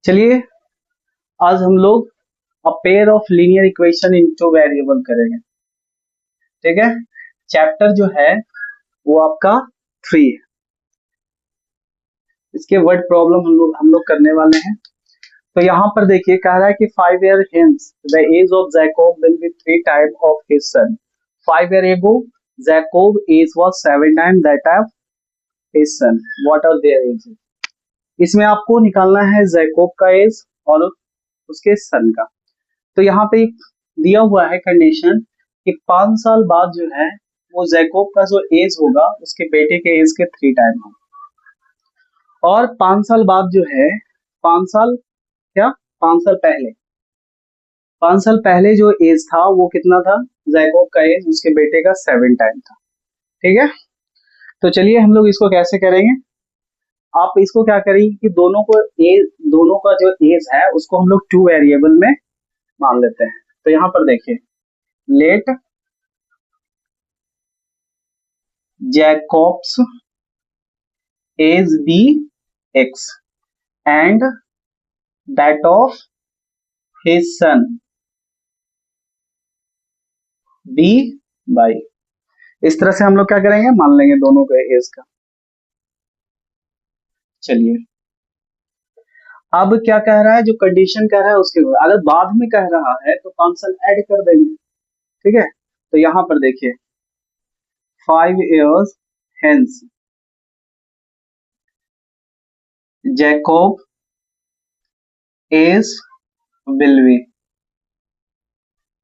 चलिए आज हम लोग a pair of linear equation in two variable करेंगे। ठीक है, चैप्टर जो है वो आपका 3 है। इसके वर्ड प्रॉब्लम हम लोग करने वाले हैं। तो यहाँ पर देखिए कह रहा है कि 5 year hence the age of Jacob will be 3 times of his son. 5 year ago Jacob age was 7 times that of his son. What are their ages? इसमें आपको निकालना है जैकोब का एज और उसके सन का। तो यहाँ पे दिया हुआ है कंडीशन कि 5 साल बाद जो है वो जैकोब का जो एज होगा उसके बेटे के एज के 3 टाइम होगा। और 5 साल बाद जो है 5 साल क्या 5 साल पहले 5 साल पहले जो एज था वो कितना था, जैकोब का एज उसके बेटे का 7 टाइम था। ठीक है, तो चलिए हम लोग इसको कैसे करेंगे। आप इसको क्या करेंगे कि दोनों का जो एज है उसको हम लोग 2 वेरिएबल में मान लेते हैं। तो यहाँ पर देखिए let Jacob's age be x and that of his son be y. इस तरह से हम लोग क्या करेंगे, मान लेंगे दोनों के एज का। चलिए अब क्या कह रहा है, जो कंडीशन कह रहा है उसके अगर बाद में कह रहा है तो 5 साल ऐड कर देंगे। ठीक है, तो यहाँ पर देखिए 5 years hence Jacob age will be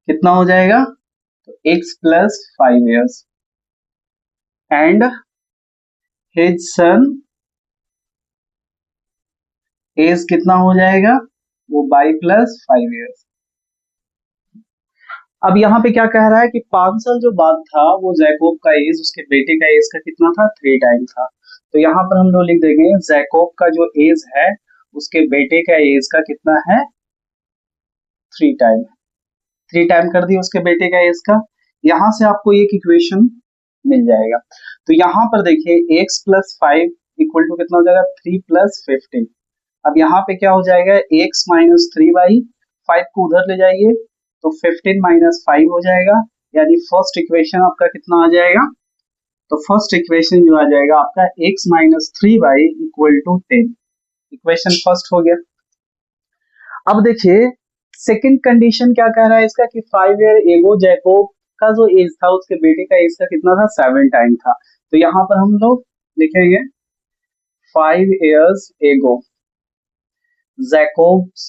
कितना हो जाएगा, तो x plus 5 years and his son age कितना हो जाएगा, वो बाई प्लस 5 years। अब यहाँ पे क्या कह रहा है कि 5 साल जो बाद था वो जैकोब का एज उसके बेटे का एज का कितना था, 3 टाइम था। तो यहाँ पर हम लोग लिख देंगे जैकोब का जो एज है उसके बेटे का एज का कितना है, 3 टाइम। 3 टाइम कर दिया उसके बेटे का एज का। यहाँ से आपको एक इक्वेशन मिल जाएगा। तो यहाँ पर देखिए x प्लस 5 इक्वल टू कितना हो जाएगा, 3 प्लस 15। अब यहाँ पे क्या हो जाएगा, x माइनस 3/5 को उधर ले जाइए तो 15 माइनस 5 हो जाएगा, यानी फर्स्ट इक्वेशन आपका कितना आ जाएगा, तो फर्स्ट इक्वेशन जो आ जाएगा आपका x minus 3 equal to 10। Equation first हो गया। अब देखिए सेकंड कंडीशन क्या कह रहा है इसका कि 5 year एगो जैकोब का जो एज था उसके बेटे का एज का कितना था, 7 टाइम था। तो यहाँ पर हम लोग लिखेंगे 5 years एगो Jacob's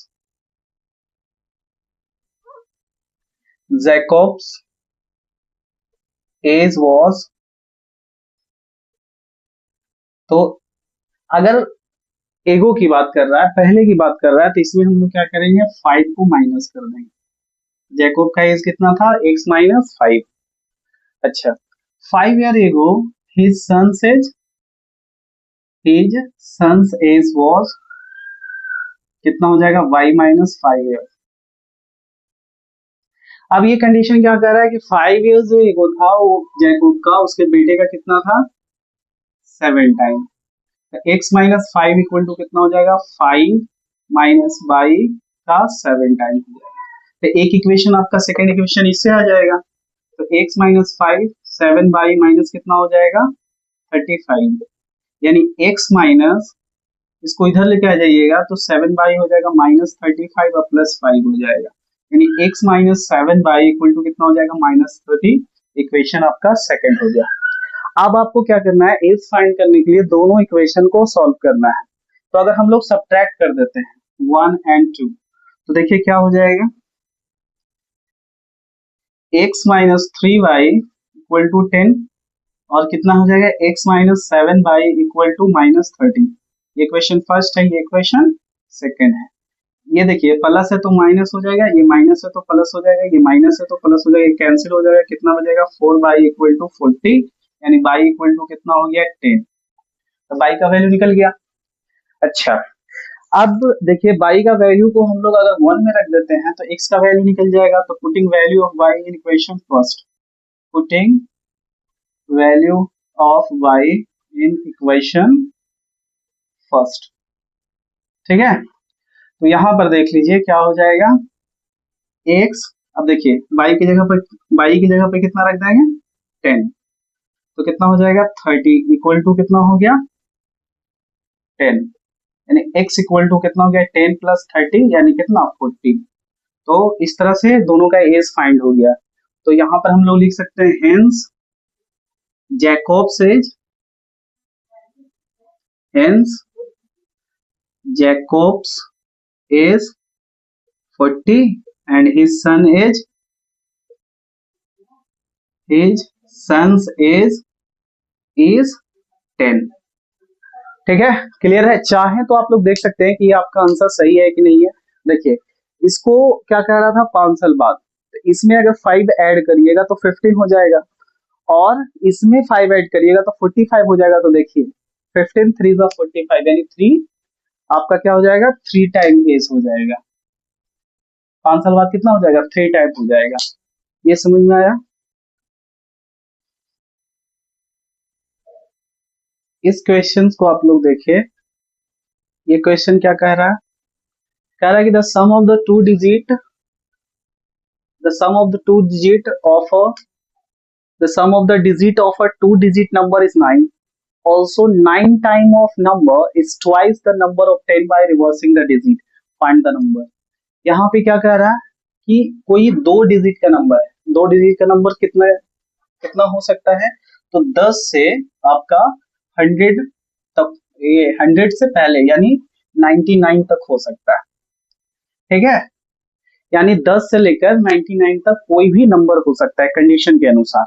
एज was, तो अगर एगो की बात कर रहा है, पहले की बात कर रहा है, तो इसमें हम लोग क्या करेंगे, 5 को माइनस कर देंगे। जैकोब का एज कितना था, x माइनस 5। अच्छा 5 year एगो his son's age was कितना हो जाएगा, y माइनस 5 years। अब ये कंडीशन क्या कर रहा है कि 5 years जो एगो था वो जैकोब का उसके बेटे का कितना था, 7 time. x minus 5 equal to कितना हो जाएगा, 5 माइनस बाई का 7 टाइम हो जाएगा। तो एक इक्वेशन आपका सेकंड इक्वेशन इससे आ जाएगा। तो x माइनस 5 7 बाई माइनस कितना हो जाएगा, 35, यानी x माइनस, इसको इधर लेके आ जाइएगा तो 7 बाई हो जाएगा माइनस 35 और प्लस 5 हो जाएगा, यानी x minus 7 y equal to कितना हो जाएगा, माइनस 30। इक्वेशन आपका सेकंड हो गया। अब आपको क्या करना है, एज फाइंड करने के लिए दोनों इक्वेशन को सॉल्व करना है। तो अगर हम लोग सब्ट्रैक्ट कर देते हैं 1 एंड 2 तो देखिए क्या हो जाएगा, x minus 3y equal to 10 और कितना हो जाएगा, x minus 7y equal to minus 30। ये इक्वेशन फर्स्ट है, ये इक्वेशन सेकंड है। ये देखिए प्लस है तो माइनस हो जाएगा, ये माइनस है तो प्लस हो जाएगा, ये माइनस है तो प्लस हो जाएगा, कैंसिल हो जाएगा, कितना हो जाएगा 4y इक्वल टू 40, यानी y इक्वल टू कितना हो गया 10। तो y का वैल्यू निकल गया। अच्छा अब देखिए y का वैल्यू को हम लोग अगर 1 में रख देते हैं तो x का वैल्यू निकल जाएगा। तो putting value of y in equation first, putting value of y in equation first. ठीक है, तो यहाँ पर देख लीजिए क्या हो जाएगा, x, अब देखिए y की जगह पर कितना रख देंगे 10, तो कितना हो जाएगा 30 इक्वल टू कितना हो गया 10, यानी x इक्वल टू कितना हो गया 10 प्लस 30 यानी कितना 40। तो इस तरह से दोनों का एज फाइंड हो गया। तो यहाँ पर हम लोग लिख सकते हैं hence Jacob's age, hence Jacob's age 40 and his son's age is 10। ठीक है, क्लियर है। चाहे तो आप लोग देख सकते हैं कि ये आपका आंसर सही है कि नहीं है। देखिए इसको क्या कह रहा था 5 साल बाद, तो इसमें अगर 5 ऐड करिएगा तो 15 हो जाएगा, और इसमें 5 ऐड करिएगा तो 45 हो जाएगा। तो देखिए 15 3 का 45 यानी 3 आपका क्या हो जाएगा 3 टाइम एज हो जाएगा। 5 साल बाद कितना हो जाएगा 3 टाइम हो जाएगा। ये समझ में आया। इस क्वेश्चन को आप लोग देखिए, ये क्वेश्चन क्या कह रहा है, कह रहा है कि the sum of the two digit of a 2 digit number is 9। Also 9 time of number is twice the number obtained by reversing the digit, find the number। यहाँ पे क्या कह रहा है कि कोई 2 डिजिट का नंबर है, 2 डिजिट का नंबर कितना हो सकता है, तो 10 से आपका 100 तक, ये 100 से पहले यानी 99 तक हो सकता है। ठीक है, यानी 10 से लेकर 99 तक कोई भी नंबर हो सकता है कंडीशन के अनुसार,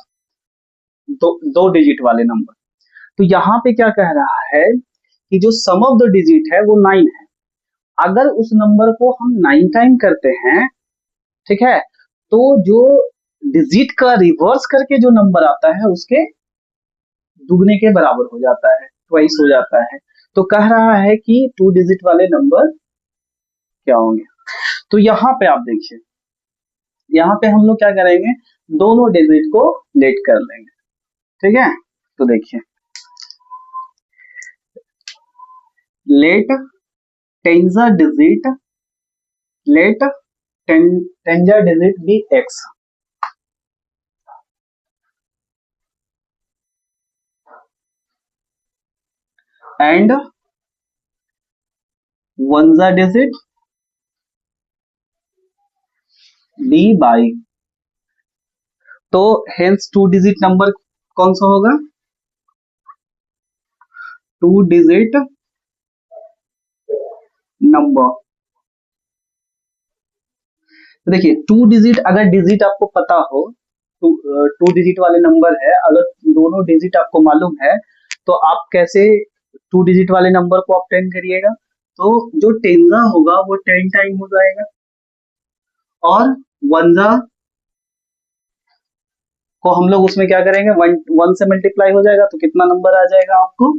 दो डिजिट वाले नंबर। तो यहाँ पे क्या कह रहा है कि जो सम ऑफ द डिजिट है वो 9 है। अगर उस नंबर को हम 9 टाइम करते हैं, ठीक है, तो जो डिजिट का रिवर्स करके जो नंबर आता है उसके दुगने के बराबर हो जाता है, ट्वाइस हो जाता है। तो कह रहा है कि 2 डिजिट वाले नंबर क्या होंगे। तो यहाँ पे आप देखिए, यहाँ पे हम लोग क्या करेंगे, दोनों डिजिट को लेट कर लेंगे। ठीक है, तो देखिए let tens digit be x, and units digit be y. तो हेंस 2 डिजिट नंबर कौन सा होगा, 2 डिजिट नंबर। तो देखिए 2 डिजिट, अगर डिजिट आपको पता हो, 2 डिजिट वाले नंबर है, अगर दोनों डिजिट आपको मालूम है तो आप कैसे 2 डिजिट वाले नंबर को ऑब्टेन करिएगा। तो जो टेंजा होगा वो 10 टाइम हो जाएगा, और वंजा को हम लोग उसमें क्या करेंगे, 1 से मल्टीप्लाई हो जाएगा, तो कितना नंबर आ जाएगा आपको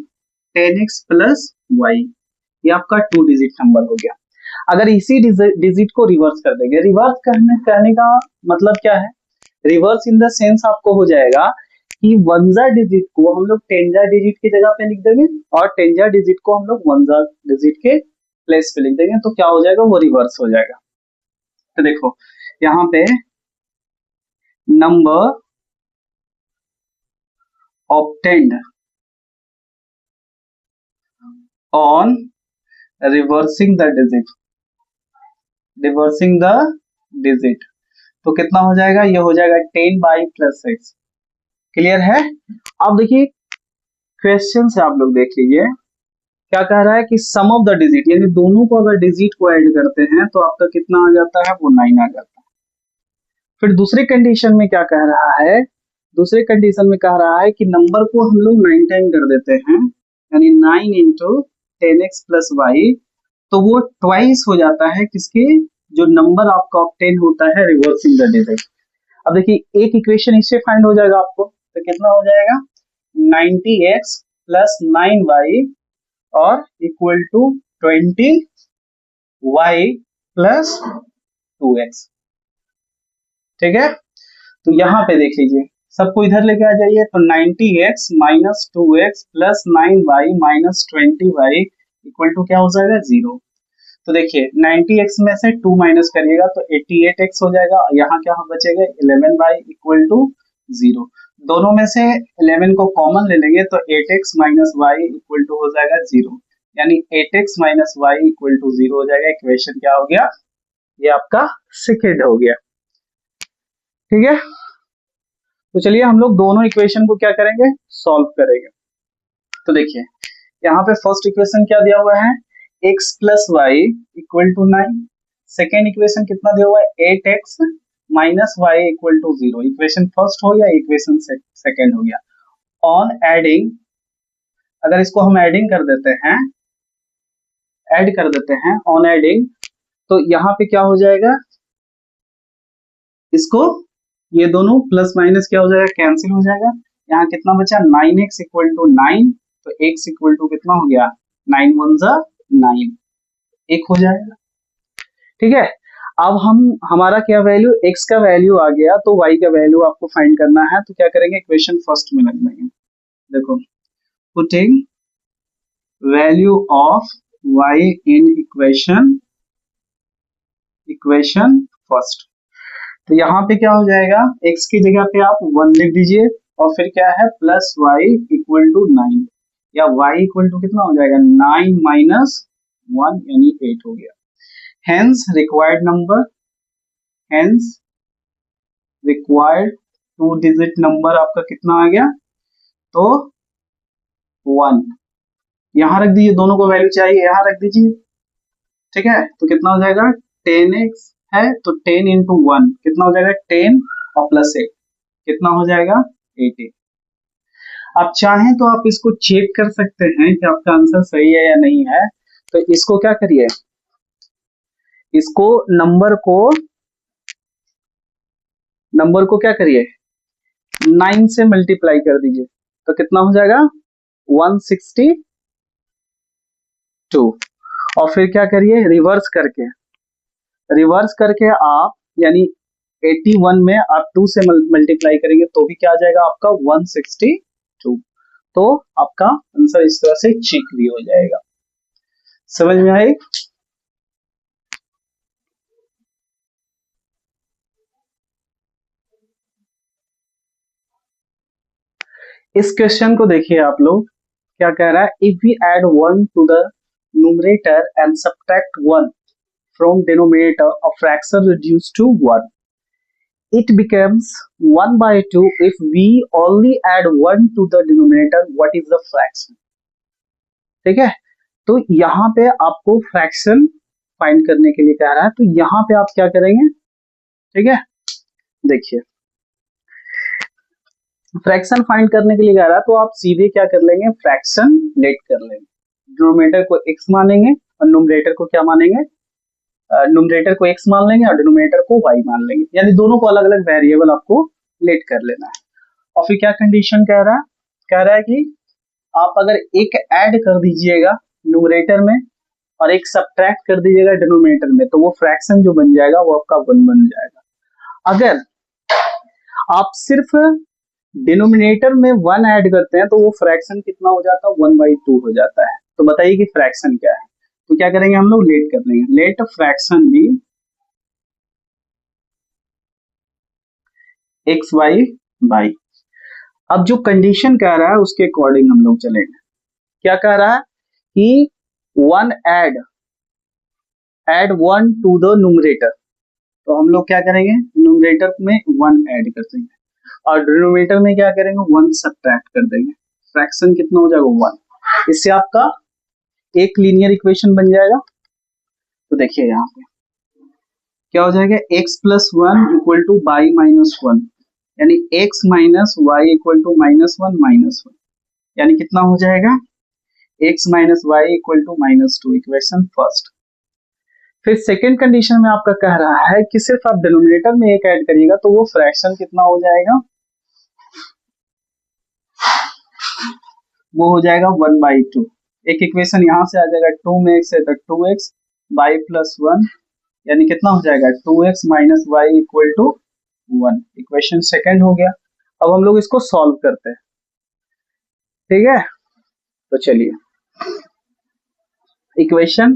10x प्लस y। ये आपका 2 डिजिट नंबर हो गया। अगर इसी डिजिट को रिवर्स कर देंगे, रिवर्स कहने का मतलब क्या है, रिवर्स इन द सेंस आपको हो जाएगा कि वंजा डिजिट को हम लोग टेंजा डिजिट की जगह पे लिख देंगे, और टेंजा डिजिट को हम लोग वंजा डिजिट के प्लेस पे लिख देंगे, तो क्या हो जाएगा वो रिवर्स हो जाएगा। तो देखो यहाँ पे number obtained on reversing the digit, तो कितना हो जाएगा, ये हो जाएगा 10 बाई प्लस एक्स। क्लियर है। अब देखिए क्वेश्चन से आप लोग देख लीजिए क्या कह रहा है कि सम ऑफ द डिजिट, यानी दोनों को अगर डिजिट को ऐड करते हैं तो आपका कितना आ जाता है, वो 9 आ जाता है। फिर दूसरी कंडीशन में क्या कह रहा है, दूसरे कंडीशन में कह रहा है कि नंबर को हम लोग 9 टाइम कर देते हैं, यानी 9 इंटू 10x प्लस वाई, तो वो ट्वाइस हो जाता है किसके, जो नंबर आपका ऑब्टेन होता है रिवर्सिंग द डिजिट। अब देखिए एक इक्वेशन इससे फाइंड हो जाएगा आपको, तो कितना हो जाएगा 90x प्लस 9y और equal to 20y plus 2x। ठीक है, तो यहाँ पे देख लीजिए, सबको इधर लेके आ जाइए, तो 90x minus 2x plus 9y minus 20y equal to क्या हो जाएगा 0। तो देखिए 90x में से 2 माइनस करिएगा तो 88x हो जाएगा। यहाँ क्या बचेगा 11y इक्वल टू 0। दोनों में से 11 को कॉमन ले लेंगे तो 8x minus y equal to हो जाएगा 0, यानी 8x minus y equal to 0 हो जाएगा। इक्वेशन क्या हो गया, ये आपका सेकेंड हो गया। ठीक है, तो चलिए हम लोग दोनों इक्वेशन को क्या करेंगे, सॉल्व करेंगे। तो देखिए यहाँ पे फर्स्ट इक्वेशन क्या दिया हुआ है, x plus y equal to 9। Second equation कितना दिया हुआ है, 8x minus y equal to 0। Equation first हो गया, इक्वेशन सेकेंड हो गया। ऑन एडिंग, अगर इसको हम एडिंग कर देते हैं, ऐड कर देते हैं ऑन एडिंग, तो यहाँ पे क्या हो जाएगा, इसको ये दोनों प्लस माइनस क्या हो जाएगा, कैंसिल हो जाएगा। यहाँ कितना बचा 9x इक्वल टू 9, तो x इक्वल टू कितना हो गया 9 1 जा 9, एक हो जाएगा। ठीक है, अब हम हमारा क्या वैल्यू, x का वैल्यू आ गया तो y का वैल्यू आपको फाइंड करना है। तो क्या करेंगे, इक्वेशन फर्स्ट में लग देंगे। देखो putting value of y in equation first, तो यहाँ पे क्या हो जाएगा, x की जगह पे आप 1 लिख दीजिए और फिर क्या है प्लस वाई इक्वल टू 9, या y इक्वल टू कितना हो जाएगा 9 माइनस 1 यानी 8 हो गया। Hence required number, hence required 2 digit number आपका कितना आ गया, तो 1। यहाँ रख दीजिए, दोनों को वैल्यू चाहिए, यहाँ रख दीजिए। ठीक है, तो कितना हो जाएगा 10x है तो 10 इंटू 1 कितना हो जाएगा 10 और प्लस 8 कितना हो जाएगा 80। आप चाहें तो आप इसको चेक कर सकते हैं कि आपका आंसर सही है या नहीं है। तो इसको क्या करिए, इसको नंबर को क्या करिए 9 से मल्टीप्लाई कर दीजिए, तो कितना हो जाएगा 162। और फिर क्या करिए रिवर्स करके आप यानी 81 में आप 2 से मल्टीप्लाई करेंगे तो भी क्या आ जाएगा आपका 162। तो आपका आंसर इस तरह से चेक भी हो जाएगा। समझ में आई? इस क्वेश्चन को देखिए आप लोग, क्या कह रहा है, if we add 1 to the numerator and subtract 1 from denominator a fraction reduced to 1, it becomes 1 by 2 if we only add 1 to the denominator. What is the fraction? ठीक है, तो यहाँ पे आपको फ्रैक्शन फाइंड करने के लिए कह रहा है, तो यहाँ पे आप क्या करेंगे, ठीक है, देखिए फ्रैक्शन फाइंड करने के लिए कह रहा है तो आप सीधे क्या कर लेंगे, फ्रैक्शन लेट कर लेंगे, डिनोमिनेटर को x मानेंगे और न्यूमरेटर को क्या मानेंगे, न्यूमरेटर को x मान लेंगे और डिनोमिनेटर को y मान लेंगे, यानी दोनों को अलग अलग वेरिएबल आपको लेट कर लेना है। और फिर क्या कंडीशन कह रहा है कि आप अगर एक ऐड कर दीजिएगा न्यूमरेटर में और एक सब्ट्रैक्ट कर दीजिएगा डिनोमिनेटर में, तो वो फ्रैक्शन जो बन जाएगा वो आपका 1 बन जाएगा। अगर आप सिर्फ डिनोमिनेटर में 1 ऐड करते हैं तो वो फ्रैक्शन कितना हो जाता है 1/2 हो जाता है। तो बताइए कि फ्रैक्शन क्या है, तो क्या करेंगे हम लोग, लेट कर लेंगे, let fraction be x y. अब जो कंडीशन कह रहा है उसके अकॉर्डिंग हम लोग चलेंगे। क्या कह रहा है कि 1 ऐड 1 टू द न्यूमरेटर, तो हम लोग क्या करेंगे न्यूमरेटर में 1 ऐड कर देंगे और डिनोमिनेटर में क्या करेंगे 1 सब्ट्रैक्ट कर देंगे, फ्रैक्शन कितना हो जाएगा 1। इससे आपका एक लीनियर इक्वेशन बन जाएगा। तो देखिए यहाँ पे क्या हो जाएगा, x plus 1 equal to y minus 1, यानी x minus y equal to -1 यानी कितना हो जाएगा x minus y equal to -2, equation first. फिर सेकेंड कंडीशन में आपका कह रहा है कि सिर्फ आप डिनोमिनेटर में एक ऐड करिएगा तो वो फ्रैक्शन कितना हो जाएगा, वो हो जाएगा 1/2। एक इक्वेशन यहाँ से आ जाएगा 2 में x है तो 2x बाई प्लस 1 यानी कितना हो जाएगा 2x minus y equal to 1, equation second हो गया। अब हम लोग इसको सॉल्व करते हैं। ठीक है, तो चलिए इक्वेशन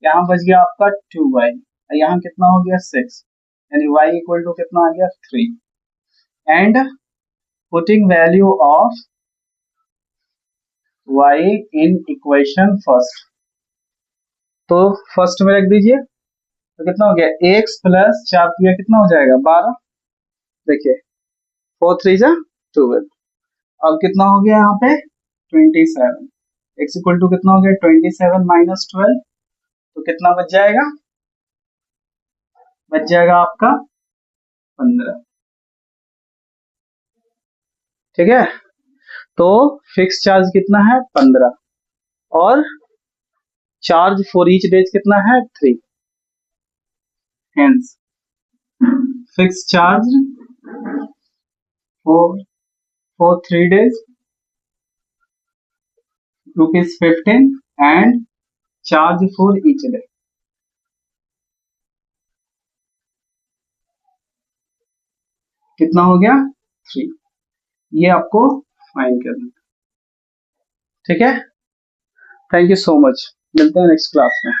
यहाँ बच गया आपका 2y, यहाँ कितना हो गया 6, यानी y इक्वल टू कितना आ गया 3। And putting value of y in equation first, तो फर्स्ट में रख दीजिए, तो कितना हो गया x प्लस 4 किया कितना हो जाएगा 12, देखिए 4 3 जा 12। अब कितना हो गया यहाँ पे 27, x इक्वल टू कितना हो गया 27 माइनस 12, तो कितना बच जाएगा, बच जाएगा आपका 15। ठीक है, तो फिक्स चार्ज कितना है 15, और चार्ज फॉर ईच डेज कितना है 3, hence fix charge for 3 days ₹15 and charge for each day कितना हो गया 3। ये आपको फाइंड करना है। ठीक है, थैंक यू सो मच, मिलते हैं नेक्स्ट क्लास में।